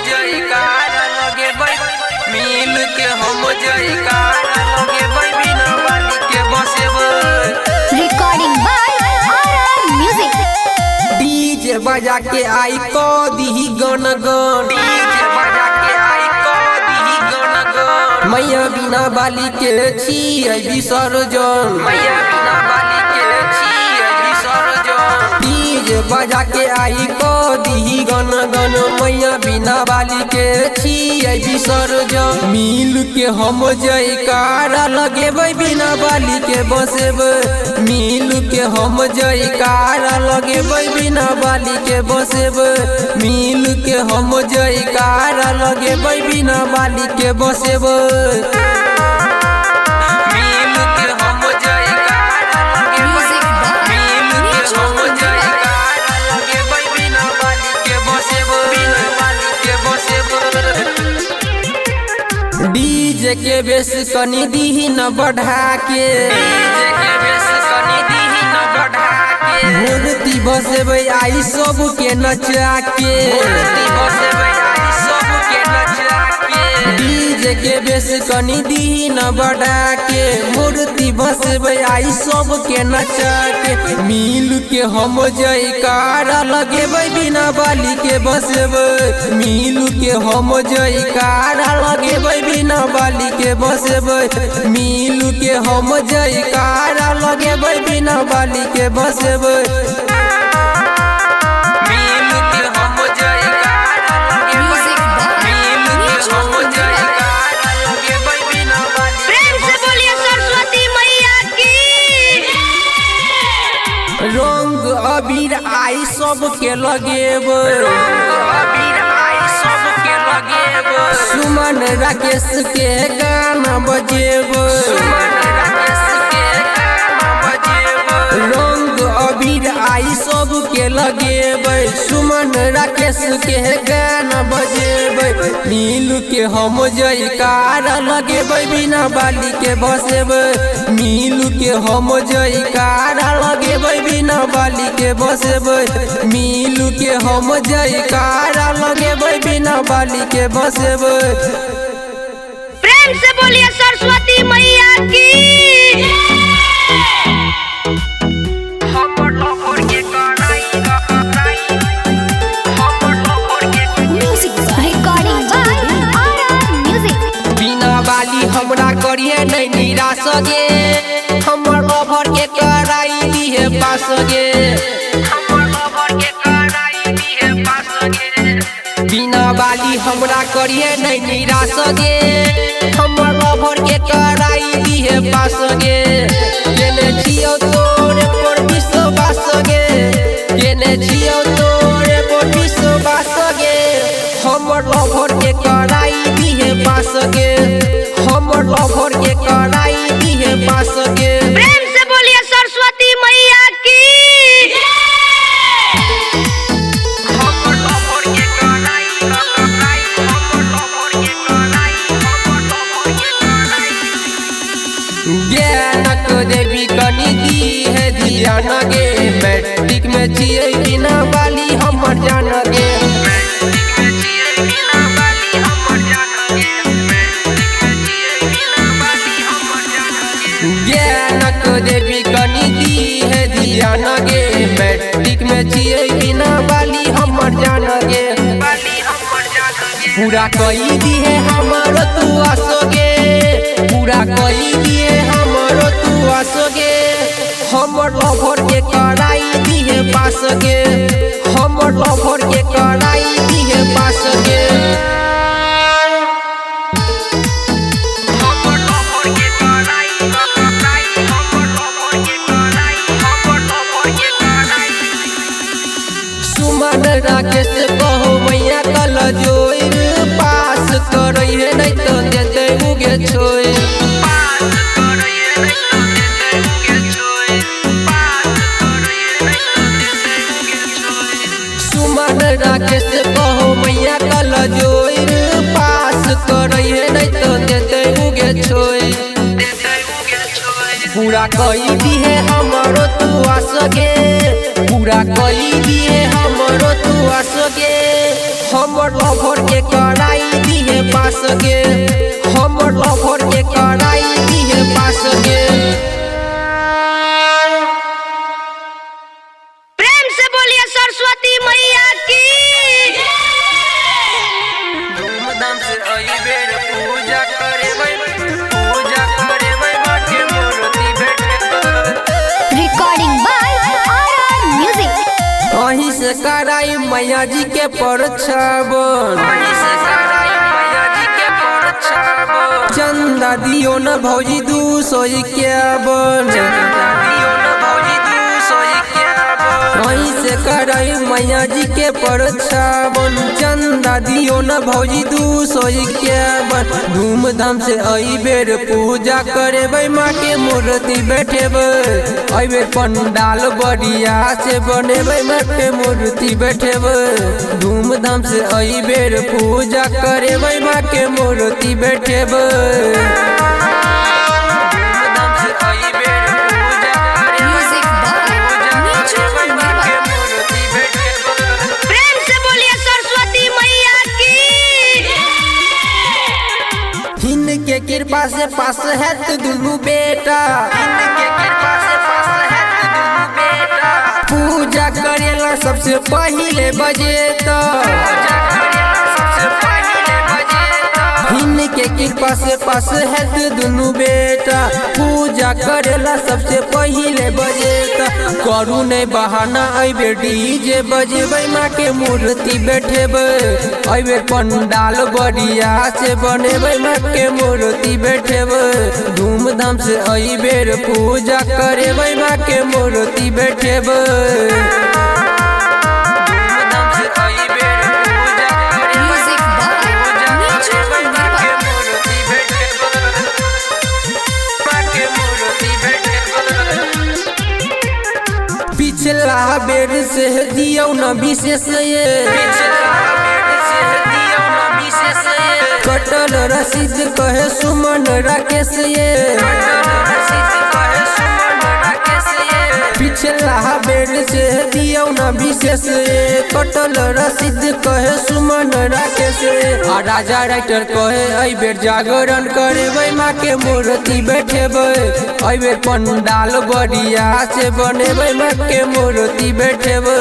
जयकारा लगे मिल के हम जयकारा लगे बिना बाली के बसेबै। Recording by RR music. DJ बजा के आई को दी गन गन, डीजे बजा के आई को दी गन गन। मैया बिना बाली के छियै विसर्जन, मैया बिना बाली के छियै विसर्जन। डीजे बजा के आई को दी गन गन, मैया बिना बाली के छियै विसर्जन। मिल के हम जयकारा लगेबै बिना बाली के बसेबै। मिल के हम जयकारा लगेबै बिना बाली के बसेबै। मिल के हम जयकारा लगेबै बिना बाली के बसेबै। मिल के हम जयकारा लगेबै, मिल के हम जयकारा लगेबै बिना बाली के बसेबै, बिना बाली के बसेबै। डीजे के बेस कनी दीही न बढ़ा के, डीजे के बेस कनी दीही न बढ़ा के। मूर्ति बसेबै आई सब के नचा के, मूर्ति बसेबै आई सब के नचा के। डीजे के बेस कनी दीही न बढ़ा के, मूर्ति बसेबै आई सब के नचा के। मिल के हम जयकारा लगेबै बिना बाली के बसेबै। मिल के हम जयकारा लगेबै बिना बाली के बसेबै। मिल के हम जयकारा लगेबै बिना बाली के बसेबै। मिल के हम जयकारा लगेबै, मिल के हम जयकारा लगेबै बिना बाली। प्रेम से बोलिए सरस्वती मैया की। रंग अबीर आई सब के लगेबै, रंग अबीर आई सब के लगेबै। सुमन राकेश के गाना बजेबै, सुमन राकेश के गाना बजेबै। रंग अबीर आई सब के लगेबै, सुमन राकेश के गाना बजेबै। मिल के हम जयकारा लगेबै बिना बाली के बसेबै। मिल के हम जयकारा लगेबै बिना बाली के बसेबै। मिल के हम जयकारा लगेबै बिना बाली के बसेबै। प्रेम से बोलिए सरस्वती मैया की। Recording by RR music. बिना बाली हमरा करिए नहीं निराश गे, हमर लवर के कराई दिहे पास गे, हमर लवर के कराई दिहे पास गे। बिना बाली हमरा करिए नहीं निराश गे, हमर लवर के कराई दिहे पास गे। केने छियौ तोरे पर विश्वास गे, केने छियौ तोरे पर विश्वास गे। हमर लवर के कराई दिहे पास गे, हमर लवर के कराई दिहे पास गे। प्रेम से बोलिए सरस्वती मैया की। हमर लवर के कराई, हमर लवर के कराई, हमर लवर के कराई। ज्ञानक देवी कनी दी है ध्यान गे, मैट्रिक में छियै बिना बाली हमर जान गे। ज्ञानक देवी कनी दी है ध्यान गे, मैट्रिक में छियै बिना बाली हमर जान गे। पूरा कई दिए हमरो तू आसोगे, पूरा कई दिए हमरो तू आसोगे। हमर लवर के कराई दिए पास गे, हमर लवर के कराई दिए पास गे। हमर लवर के कराई, हमर लवर के कराई, हमर लवर के कराई। सुमन राकेश कहो मैया कल जोइर, पास करई है नहीं तो देते उगे छोय। सुमन राकेश कहो मैया कल जोइर, पास करई है नहीं तो देते उगे छोय। पूरा कई दिए हमरो तू आसगे, पूरा कई दिए हमरो तू आसगे। हम हमर लवर के कराई दिए पास गे हमर लवर के कराई दिए पास गे प्रेम से बोलिए सरस्वती मैया की धूमधाम से आई बेर पूजा करे माके मूर्ति बैठे रिकॉर्डिंग बाय आरआर म्यूजिक अहीं से कराई मैया जी के परछावन चंदा दियो न भौजी 251 अहीं से कराई मैया जी के परछावन चंदा दियो न भौजी 251 धूमधाम से आई बेर पूजा करे माँ के मूर्ति बैठेबै आई बेर पंडाल बढ़िया से बनेबै माँ के मूर्ति बैठेबै धूमधाम से आई बेर पूजा करे माँ के मूर्ति बैठेबै प्रेम से बोलिए सरस्वती मैया की इनके कृपा से पास है तो दुनू बेटा पूजा करेला सबसे पहले बजेता इनके कृपा से पास है तो दुनू बेटा पूजा करेला सबसे पहले बजेता करू नहीं बहाना अबे डीजे बजेबै माँ के मूर्ति बैठेबै अबे पंडाल बढ़िया से बनेबै माँ के मूर्ति बैठेबै धूमधाम से अबेर पूजा करेबै माँ के मूर्ति बैठेबै पिछला बेर से दियो न विशेष कटल रसीद कहे सुमन राकेश पिछला बेर से दियो न विशेष कटल रसीद कहे सुमन राकेश आ राजा राइटर कहे आई बेर जागरण करेबै माँ के मूर्ति बैठेबै आई बेर पंडाल बढ़िया से बनेबै माँ के मूर्ति बैठेबै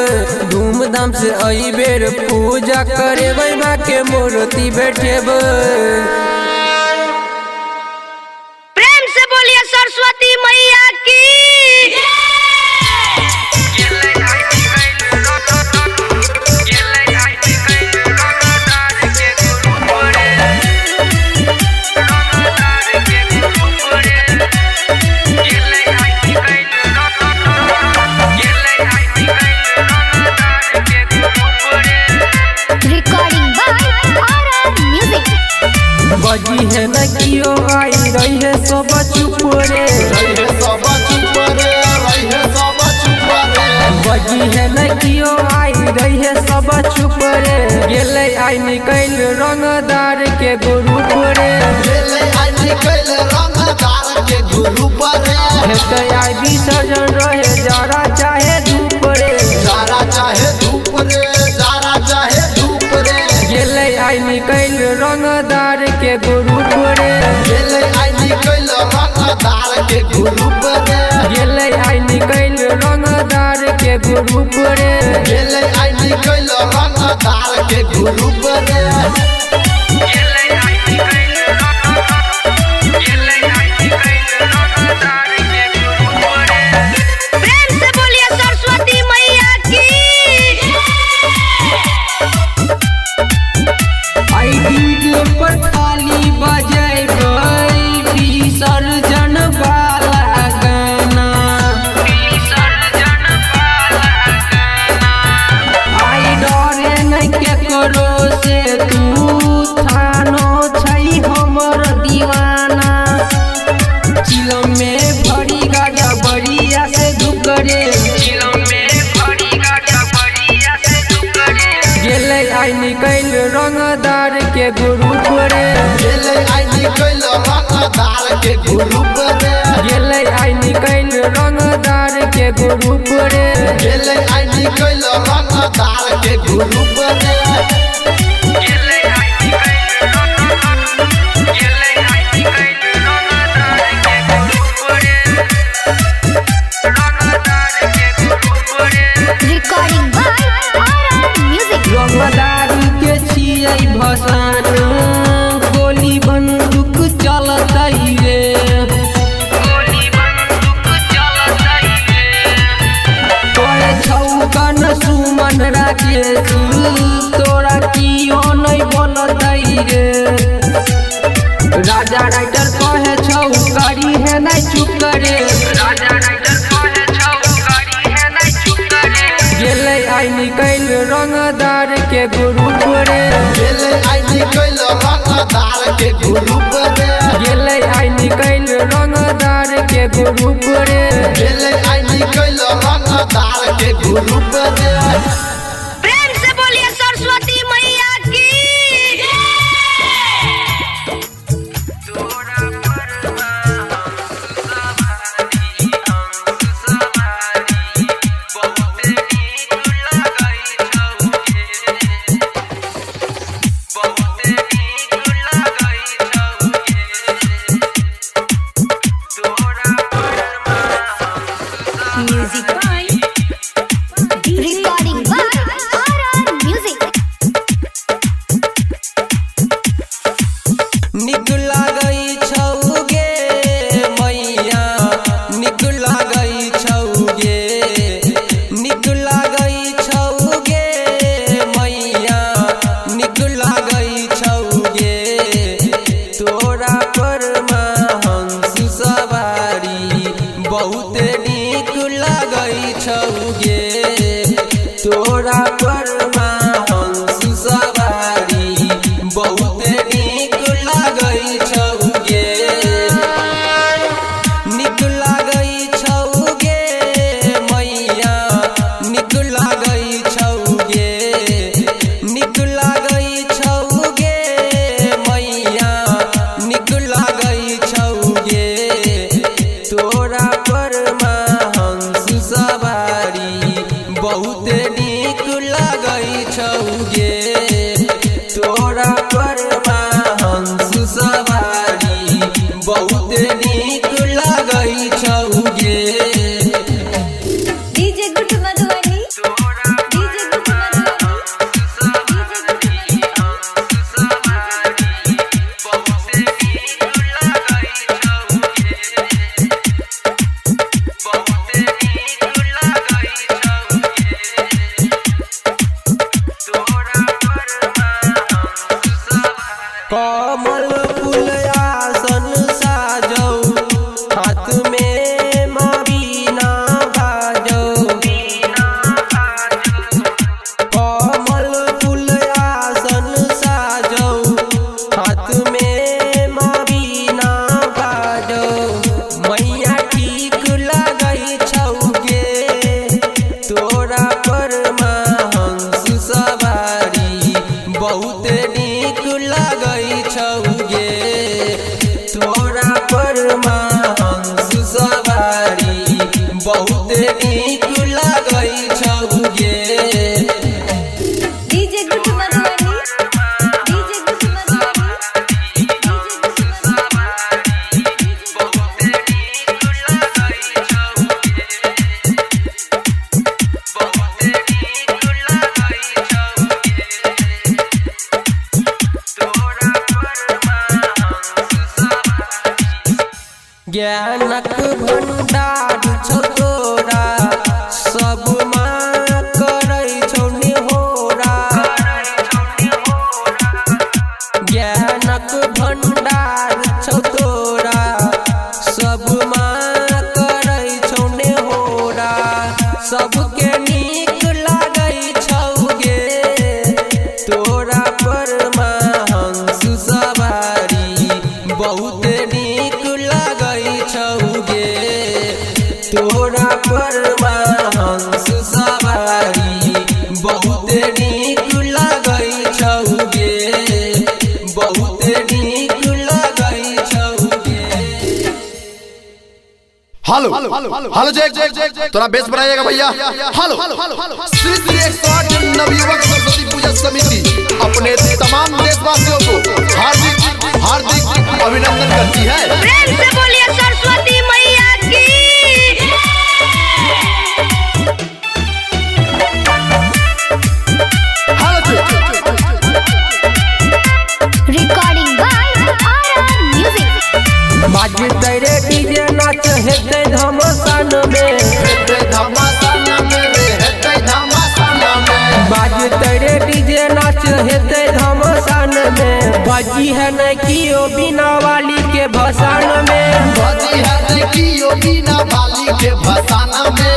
धूमधाम से आई बेर पूजा करेबै माँ के मूर्ति बैठेबै प्रेम से बोलिए सरस्वती मैया की रिकॉर्डिंग बाय आरआर म्यूजिक बजी है न कियो आई रही है सब चुप रे बजी है न कियो आई रही है सब चुप रे गेलै आई निकल रंगदार के ग्रुप रे हेतै आई विसर्जन रहे जरा चाहे धूप रे गेलै आई निकल रंगदार के ग्रुप रे गेलै आई निकल रंगदार के ग्रुप रे प्रेम से बोलिए सरस्वती मैया की आई डीजे पर ताली बजेबै विसर्जन वाला गाना आई डरे नहीं केकरो से तू थानो छै हमर दीवाना चिलम में भरी गाजा बढ़िया से दुकरे गेलै आई निकल रंगदार के ग्रुप रे गेलै आई निकल रंगदार के ग्रुप रे राकेश तोरा कियो नहीं बोलतई रे। राजा राइटर कहे छौ गाड़ी है नहीं चुप करे। राजा राइटर कहे छौ गाड़ी है नहीं चुप करे। गेले आई निकल रंगदार के ग्रुप रे। गेले आई निकल रंगदार के ग्रुप रे। गेले आई निकल रंगदार के ग्रुप रे। गेले आई निकल रंगदार के ग्रुप रे। प्रेम से बोलिए सरस्वती मैया की। Music by recording by RR Music. निक लागई छौगे मैया निक लागई छौगे। निक लागई छौगे मैया निक लागई छौगे। तोरा पर हंस सवारी बहुत निक लागई छौगे। तोरा पर हंस सवारी बहुत निक लागई छौगे। निक लागई छौगे मैया निक लागई छौगे। निक लागई छौगे मैया निक लागई छौगे। तोरा पर हंस सवारी बहुत निक लागई छौगे। तोरा पर हंस सवारी बहुत निक लागई छौगे। DJ Good Madhubani. DJ Good Madhubani. कमल फूल आसन साजौ हाथ में मबीना बाजौ। कमल फूल आसन साजौ हाथ में मबीना बाजौ। मैया ठीक लागई छौगे। तोरा पर हंस सवारी बहुत निक लागई छौगे। तोरा पर हंस सवारी बहुत निक लागई छौगे। DJ Good Madhubani. DJ Good Madhubani. DJ Good ज्ञानक भंडार छौ तोरा सब माँ करै छौ निहोरा। ज्ञानक भंडार छौ तोरा सब माँ करै छौ निहोरा। सबके नीक लागई छौगे। तोरा पर हंस सवारी बहुत निक लागई छौगे। तोरा पर हंस सवारी बहुत निक लागई छौगे। बहुत निक लागई छौगे। हेलो हेलो जय तोरा बेस बनाइएगा भैया। हेलो श्री श्री 108 नवयुवक सरस्वती पूजा समिति अपने तमाम देशवासियों को हार्दिक हार्दिक अभिनंदन करती है। प्रेम से बोलिए सरस्वती मैया की। Recording by RR Music. बाजी तेरे डीजे नाच हेते घमासान में। हेते घमासान में रे हेते घमासान में। बजी है न कियो बिना वाली के भसान में, बजी है देखियो बिना बाली के भसाना में,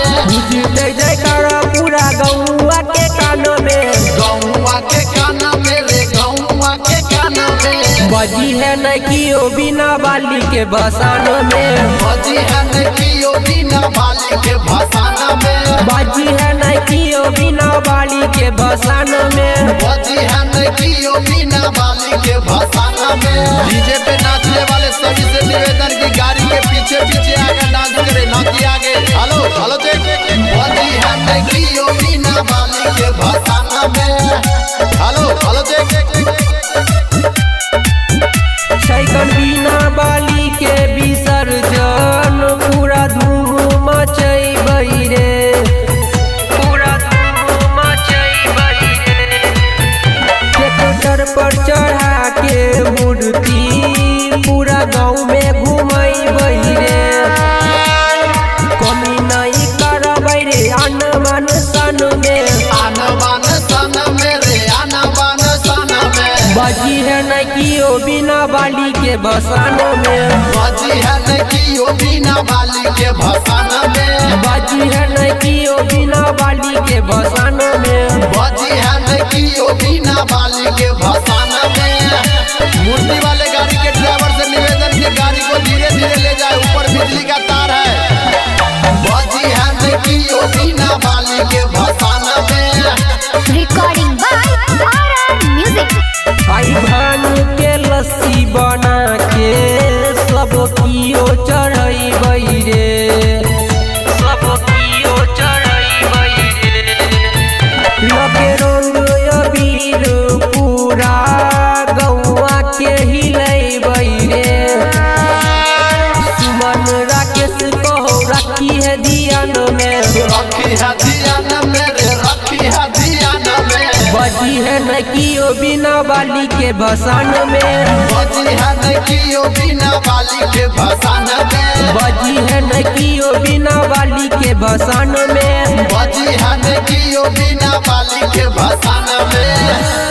जय जयकार पूरा गौआ के कान में, गौआ के काना में रे गौआ के काना में, बजी है न कियो बिना वाली के भसान में, बजी है देखियो बिना बाली के भसाना में, बजी है न कियो बिना वाली के भसान में, बजी है देखियो बिना बाली के भसाना में। डीजे पे नाचने वाले सभी से निवेदन की गाड़ी के पीछे पीछे आकर डांस करे, ना कि आगे। हेलो हेलो चेक, बजी है देखियो बिना बाली के भसाना में। हेलो हेलो चेक, छैकन बिना बाली के विसर्जन पूरा धूम मचैबै रे, पूरा धूम मचैबै रे। ट्रैक्टर पर चढ़ा के मूर्ति पूरा गाँव में घुमैबै रे, कमी नहीं करबै रे अन मन सन में, आना बान सन में रे आना बान सन में, बजी है न कियो बिना बाली के भसान में, बजी है देखियो बिना बाली के भसाना में, बजी है न कियो बिना बाली के भसान में, बजी है देखियो बिना बाली के भसाना में। मूर्ति वाले गाड़ी के ड्राइवर से निवेदन की गाड़ी को धीरे धीरे ले जाए, ऊपर बिजली का तार है। बजी है देखियो बिना बाली के भसाना में। Recording by RR Music. आई भान के लस्सी बना के सब कियो चढ़ैबै रे, सब कियो चढ़ैबै रे, लगे रंग अबीर पूरा गौआ के हिलैबै रे, सुमन राकेश कहो रखी है ध्यान में, रखी है ध्यान में रे रखी है ध्यान में, बजी है न कियो बिना बाली के भसान में, बजी है देखियो बिना बाली के भसाना में, बजी है न कियो बिना बाली के भसान में, बजी है देखियो बिना बाली के भसाना में।